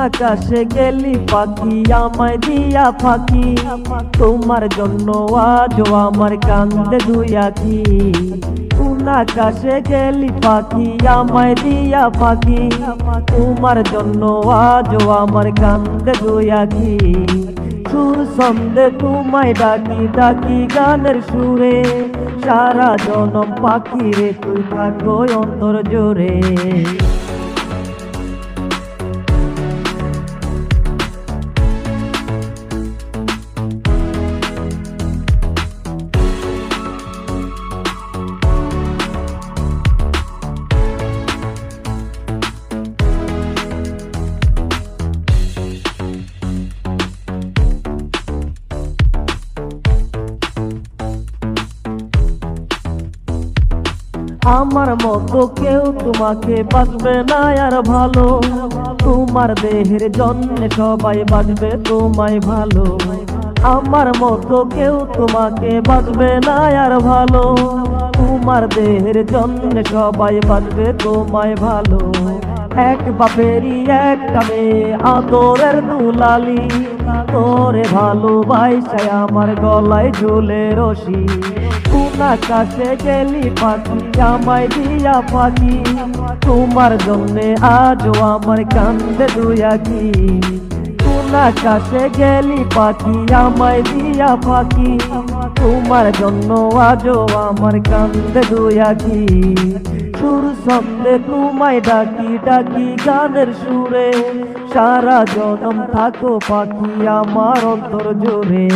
আকাশে গেলি পাখি আমায় দিয়া ফাঁকি, তোমার জন্য আজও আমার কান্দে দুই আঁখি। কোন আকাশে গেলি পাখি আমায় দিয়া ফাঁকি, তোমার জন্য আজও আমার কান্দে দুই আঁখি। সুর ছন্দে তোমায় ডাকি ডাকি গানের সুরে, সারা জনম পাখি রে তুই থাকো অন্তর জোরে। আমার মতো কেউ তোমাকে বাঁচবে না আর ভালো, তোমার দেহের জন্যে সবাই বাঁচবে তোমায় ভালো। আমার মতো কেউ তোমাকে বাঁচবে না আর ভালো, তোমার দেহের জন্যে সবাই বাঁচবে তোমায় ভালো। এক বাপেরই একটা মেয়ে আদরের দুলালি, তোরে ভালোবাসায় আমার গলায় ঝুলে রশি। কোন আকাশে গেলি পাখি আমায় দিয়া ফাঁকি, তোমার জন্যে আজও আমার কান্দে দুই আঁখি। কোন আকাশে গেলি পাখি আমায় দিয়া ফাঁকি, তোমার জন্য আজও আমার কান্দে দুই আঁখি। সুর ছন্দে তোমায় ডাকি ডাকি গানের সুরে, সারা জনম থাকো পাখি আমার অন্তর জোরে।